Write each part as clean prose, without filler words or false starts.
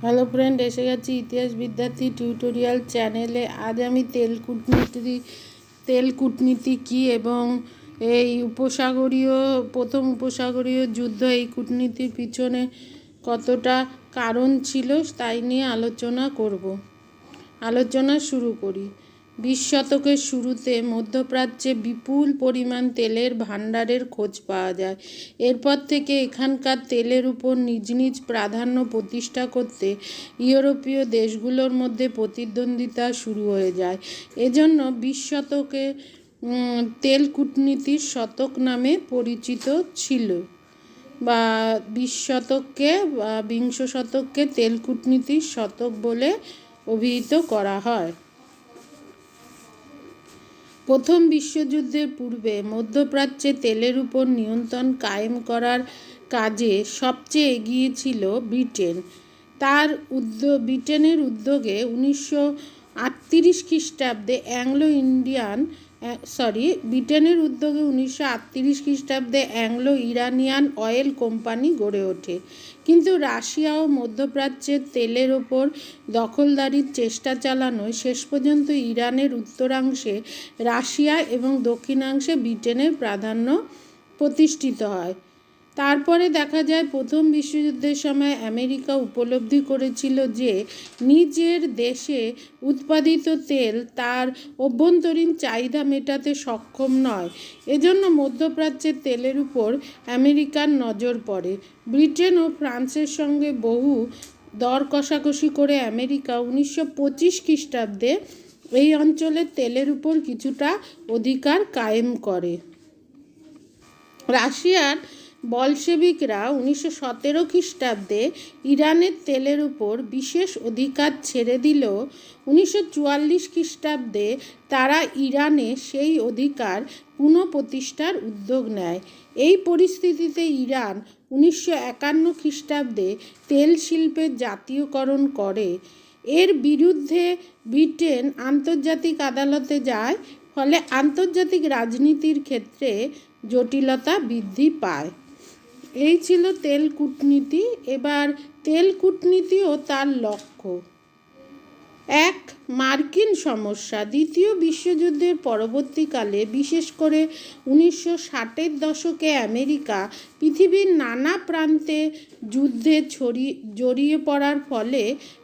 Hello friend, এসে গেছি ইতিহাস বিদ্যার্থী টিউটোরিয়াল চ্যানেলে। আজ আমি তেল কূটনীতি কী এবং এই প্রথম উপসাগরীয় যুদ্ধ, এই কূটনীতির পিছনে কতটা কারণ ছিল তাই নিয়ে আলোচনা শুরু করি। 20 শতকের শুরুতে মধ্যপ্রাচ্যে বিপুল পরিমাণ তেলের ভাণ্ডারের খোঁজ পাওয়া যায়। এরপর থেকে এখানকার তেলের উপর নিজ নিজ প্রাধান্য প্রতিষ্ঠা করতে ইউরোপীয় দেশগুলোর মধ্যে প্রতিদ্বন্দ্বিতা শুরু হয়ে যায়। এজন্য 20 শতকে তেল কূটনীতির শতক নামে পরিচিত ছিল, বা 20 শতককে তেল কূটনীতির শতক বলে অভিহিত করা হয়। প্রথম বিশ্বযুদ্ধের পূর্বে মধ্যপ্রাচ্যে তেলের উপর নিয়ন্ত্রণ কায়েম করার কাজে সবচেয়ে এগিয়ে ছিল ব্রিটেন। ব্রিটেনের উদ্যোগে 1938 খ্রিস্টাব্দে অ্যাংলো ইরানিয়ান অয়েল কোম্পানি গড়ে ওঠে। কিন্তু রাশিয়া ও মধ্যপ্রাচ্যের তেলের ওপর দখলদারির চেষ্টা চালানোয় শেষ পর্যন্ত ইরানের উত্তরাংশে রাশিয়া এবং দক্ষিণাংশে ব্রিটেনের প্রাধান্য প্রতিষ্ঠিত হয়। তারপরে দেখা যায় প্রথম বিশ্বযুদ্ধের সময় আমেরিকা উপলব্ধি করেছিল যে নিজের দেশে উৎপাদিত তেল তার অভ্যন্তরীণ চাহিদা মেটাতে সক্ষম নয়। এজন্য মধ্যপ্রাচ্যের তেলের উপর আমেরিকার নজর পড়ে। ব্রিটেন ও ফ্রান্সের সঙ্গে বহু দর কষাকষি করে আমেরিকা 1925 খ্রিস্টাব্দে এই অঞ্চলের তেলের উপর কিছুটা অধিকার কায়েম করে। রাশিয়ার বলশেভিকরা 1917 খ্রিস্টাব্দে ইরানের তেলের উপর বিশেষ অধিকার ছেড়ে দিলেও 1944 খ্রিস্টাব্দে তারা ইরানে সেই অধিকার পুনঃপ্রতিষ্ঠার উদ্যোগ নেয়। এই পরিস্থিতিতে ইরান 1951 খ্রিস্টাব্দে তেল শিল্পের জাতীয়করণ করে। এর বিরুদ্ধে ব্রিটেন আন্তর্জাতিক আদালতে যায়, ফলে আন্তর্জাতিক রাজনীতির ক্ষেত্রে জটিলতা বৃদ্ধি পায়। এই ছিল তেল কূটনীতি। এবার তেল কূটনীতি ও তার লক্ষ্য। এক, মার্কিন সমস্যা। দ্বিতীয় বিশ্বযুদ্ধের পরবর্তীকালে, বিশেষ করে 1960-এর দশকে আমেরিকা পৃথিবীর নানা প্রান্তে যুদ্ধে জড়িয়ে পড়ার ফলে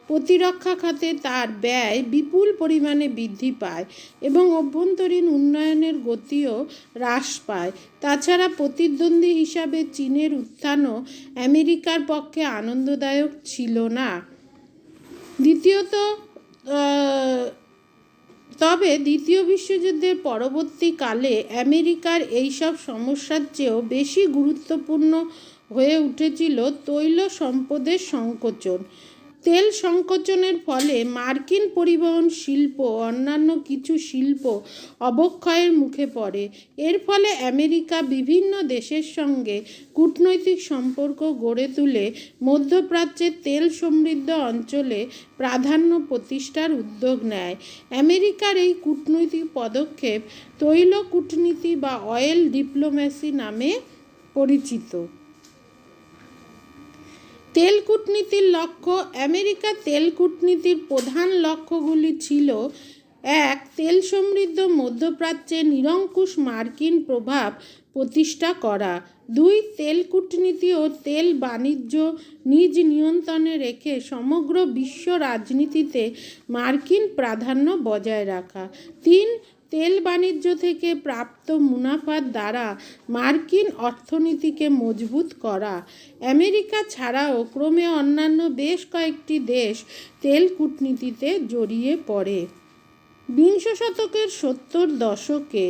প্রতিরক্ষা খাতে তার ব্যয় বিপুল পরিমাণে বৃদ্ধি পায় এবং অভ্যন্তরীণ উন্নয়নের গতিও হ্রাস পায়। তাছাড়া প্রতিদ্বন্দ্বী হিসাবে চীনের উত্থানও আমেরিকার পক্ষে আনন্দদায়ক ছিল না। তবে দ্বিতীয় বিশ্বযুদ্ধের পরবর্তীকালে আমেরিকার এইসব সমস্যার চেয়েও বেশি গুরুত্বপূর্ণ হয়ে উঠেছিল তৈল সম্পদের সংকোচন। তেল সংকোচনের ফলে মার্কিন পরিবহন শিল্প ও অন্যান্য কিছু শিল্প অবক্ষয়ের মুখে পড়ে। এর ফলে আমেরিকা বিভিন্ন দেশের সঙ্গে কূটনৈতিক সম্পর্ক গড়ে তুলে মধ্যপ্রাচ্যের তেল সমৃদ্ধ অঞ্চলে প্রাধান্য প্রতিষ্ঠার উদ্যোগ নেয়। আমেরিকার এই কূটনৈতিক পদক্ষেপ তৈল কূটনীতি বা অয়েল ডিপ্লোম্যাসি নামে পরিচিত। তেল কূটনীতির লক্ষ্য। আমেরিকার তেল কূটনীতির প্রধান লক্ষ্যগুলি ছিল: 1. তেল সমৃদ্ধ মধ্যপ্রাচ্যে নিরঙ্কুশ মার্কিন প্রভাব প্রতিষ্ঠা করা। 2. তেল কূটনীতি ও তেল বাণিজ্য নিজ নিয়ন্ত্রণে রেখে সমগ্র বিশ্ব রাজনীতিতে মার্কিন প্রাধান্য বজায় রাখা। 3. তেল বাণিজ্য থেকে প্রাপ্ত মুনাফার দ্বারা মার্কিন অর্থনীতিকে মজবুত করা। আমেরিকা ছাড়াও ক্রমে অন্যান্য বেশ কয়েকটি দেশ তেল কূটনীতিতে জড়িয়ে পড়ে। 20 শতকের 70 দশকে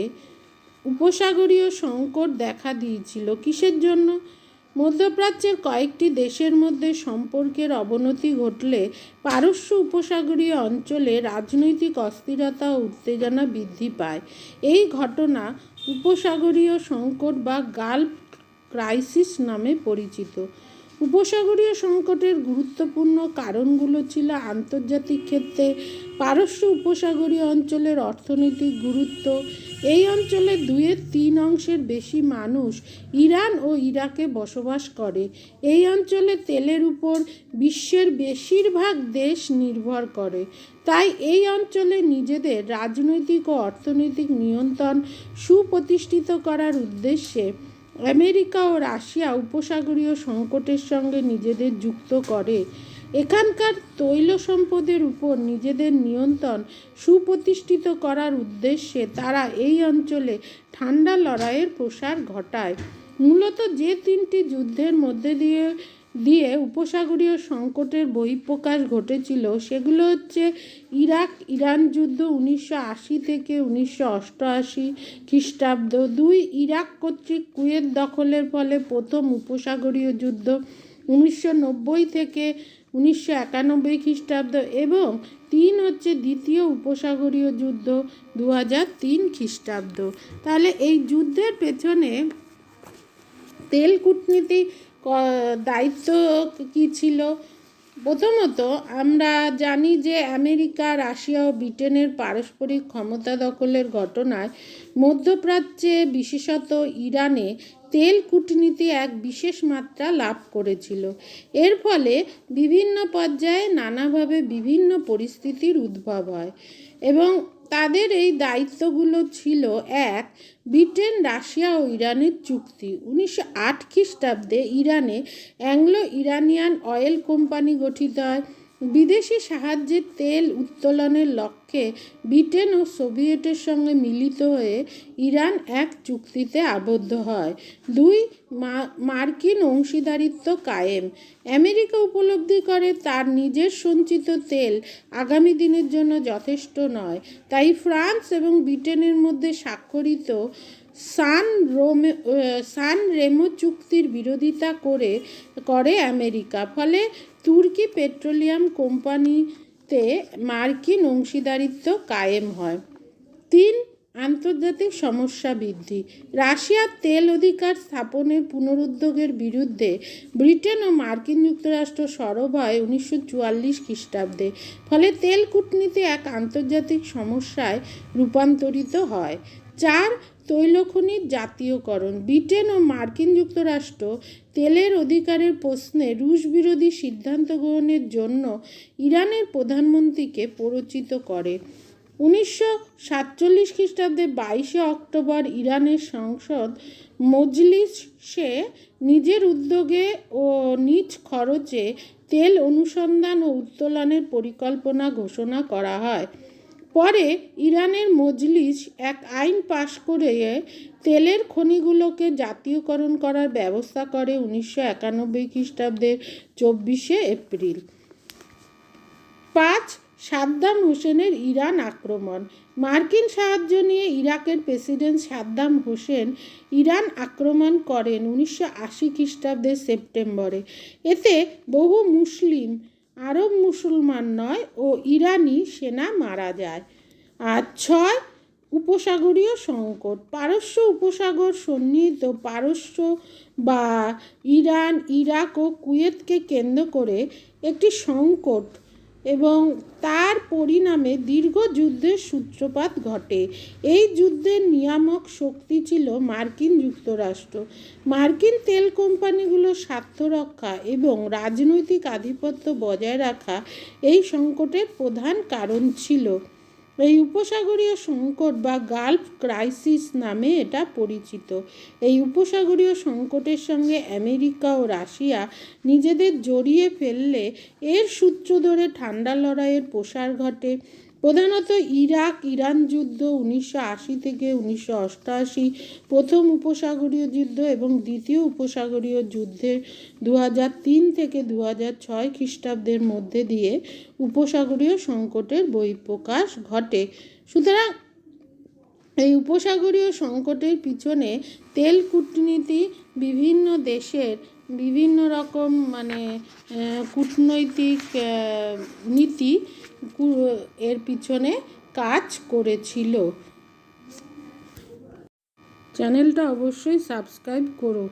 উপসাগরীয় সংকট দেখা দিয়েছিল। কিসের জন্য? মধ্যপ্রাচ্যের কয়েকটি দেশের মধ্যে সম্পর্কের অবনতি ঘটলে পারস্য উপসাগরীয় অঞ্চলে রাজনৈতিক অস্থিরতা ও উত্তেজনা বৃদ্ধি পায়। এই ঘটনা উপসাগরীয় সংকট বা গালফ ক্রাইসিস নামে পরিচিত। উপসাগরীয় সংকটের গুরুত্বপূর্ণ কারণগুলো ছিল আন্তর্জাতিক ক্ষেত্রে পারস্য উপসাগরীয় অঞ্চলের অর্থনৈতিক গুরুত্ব। এই অঞ্চলের 2/3 অংশের বেশি মানুষ ইরান ও ইরাকে বসবাস করে। এই অঞ্চলে তেলের উপর বিশ্বের বেশিরভাগ দেশ নির্ভর করে। তাই এই অঞ্চলে নিজেদের রাজনৈতিক ও অর্থনৈতিক নিয়ন্ত্রণ সুপ্রতিষ্ঠিত করার উদ্দেশ্যে আমেরিকা ও রাশিয়া উপসাগরীয় সংকটের সঙ্গে নিজেদের যুক্ত করে। এখানকার তৈল সম্পদের উপর নিজেদের নিয়ন্ত্রণ সুপ্রতিষ্ঠিত করার উদ্দেশ্যে তারা এই অঞ্চলে ঠান্ডা লড়াইয়ের প্রসার ঘটায়। মূলত যে 3টি যুদ্ধের মধ্যে দিয়ে উপসাগরীয় সংকটের বহিঃপ্রকাশ ঘটেছিল সেগুলো হচ্ছে ইরান যুদ্ধ 1980 থেকে 1988 খ্রিস্টাব্দ, 2 ইরাক কর্তৃক কুয়েত দখলের ফলে প্রথম উপসাগরীয় যুদ্ধ 1990 থেকে 1991 খ্রিস্টাব্দ এবং 3 হচ্ছে দ্বিতীয় উপসাগরীয় যুদ্ধ 2003 খ্রিস্টাব্দ। তাহলে এই যুদ্ধের পেছনে তেল কূটনীতি দায়িত্ব কী ছিল? প্রথমত আমরা জানি যে আমেরিকা, রাশিয়া ও ব্রিটেনের পারস্পরিক ক্ষমতা দখলের ঘটনায় মধ্যপ্রাচ্যে বিশেষত ইরানে তেল কূটনীতি এক বিশেষ মাত্রা লাভ করেছিল। এর ফলে বিভিন্ন পর্যায়ে নানাভাবে বিভিন্ন পরিস্থিতির উদ্ভব হয় এবং তাদের এই দায়িত্বগুলো ছিল: 1. ব্রিটেন, রাশিয়া ও ইরানের চুক্তি। 1908 খ্রিস্টাব্দে ইরানে অ্যাংলো ইরানিয়ান অয়েল কোম্পানি গঠিত হয়। বিদেশি সাহায্যে তেল উত্তোলনের লক্ষ্যে ব্রিটেন ও সোভিয়েটের সঙ্গে মিলিত হয়ে ইরান এক চুক্তিতে আবদ্ধ হয়। 2. মার্কিন অংশীদারিত্ব কায়েম। আমেরিকা উপলব্ধি করে তার নিজের সঞ্চিত তেল আগামী দিনের জন্য যথেষ্ট নয়, তাই ফ্রান্স এবং ব্রিটেনের মধ্যে স্বাক্ষরিত সান রেমো চুক্তির বিরোধিতা করে আমেরিকা। ফলে তুর্কি পেট্রোলিয়াম কোম্পানিতে মার্কিন অংশীদারিত্ব কায়েম হয়। 3. আন্তর্জাতিক সমস্যা বৃদ্ধি। রাশিয়ার তেল অধিকার স্থাপনের পুনরুদ্যোগের বিরুদ্ধে ব্রিটেন ও মার্কিন যুক্তরাষ্ট্র সরব হয় 1944 খ্রিস্টাব্দে। ফলে তেল কূটনীতি এক আন্তর্জাতিক সমস্যায় রূপান্তরিত হয়। 4. তৈলখনির জাতীয়করণ। ব্রিটেন ও মার্কিন যুক্তরাষ্ট্র তেলের অধিকারের প্রশ্নে রুশ বিরোধী সিদ্ধান্ত গ্রহণের জন্য ইরানের প্রধানমন্ত্রীকে প্ররোচিত করে। 1947 খ্রিস্টাব্দে 22 অক্টোবর ইরানের সংসদ মজলিসে নিজের উদ্যোগে ও নিজ খরচে তেল অনুসন্ধান ও উত্তোলনের পরিকল্পনা ঘোষণা করা হয়। পরে ইরানের মজলিস এক আইন পাশ করে তেলের খনিগুলোকে জাতীয়করণ করার ব্যবস্থা করে 1991 খ্রিস্টাব্দের 24 এপ্রিল। 5. সাদ্দাম হোসেনের ইরান আক্রমণ। মার্কিন সাহায্য নিয়ে ইরাকের প্রেসিডেন্ট সাদ্দাম হোসেন ইরান আক্রমণ করেন 1980 খ্রিস্টাব্দের সেপ্টেম্বরে। এতে বহু মুসলিম, আরব মুসলমান নয় ও ইরানি সেনা মারা যায়। আর 6. উপসাগরীয় সংকট। পারস্য উপসাগর সন্নিহিত পারস্য বা ইরান, ইরাক ও কুয়েতকে কেন্দ্র করে একটি সংকট এবং তার পরিণামে দীর্ঘ যুদ্ধের সূত্রপাত ঘটে। এই যুদ্ধের নিয়ামক শক্তি ছিল মার্কিন যুক্তরাষ্ট্র। মার্কিন তেল কোম্পানিগুলোর স্বার্থ রক্ষা এবং রাজনৈতিক আধিপত্য বজায় রাখা এই সংকটের প্রধান কারণ ছিল। এই উপসাগরীয় সংকট বা গালফ ক্রাইসিস নামে এটা পরিচিত। এই উপসাগরীয় সংকটের সঙ্গে আমেরিকা ও রাশিয়া নিজেদের জড়িয়ে ফেললে এর সূত্র ধরে ঠান্ডা লড়াইয়ের প্রসার ঘটে। প্রধানত ইরান যুদ্ধ 1980 থেকে 1988, প্রথম উপসাগরীয় যুদ্ধ এবং দ্বিতীয় উপসাগরীয় যুদ্ধের 2003 থেকে 2006 খ্রিস্টাব্দের মধ্যে দিয়ে উপসাগরীয় সংকটের বহিঃপ্রকাশ ঘটে। সুতরাং এই উপসাগরীয় সংকটের পিছনে তেল কূটনীতি বিভিন্ন দেশের বিভিন্ন রকম কূটনৈতিক নীতি এর পিছনে কাজ করেছিল। চ্যানেলটা অবশ্যই সাবস্ক্রাইব করো।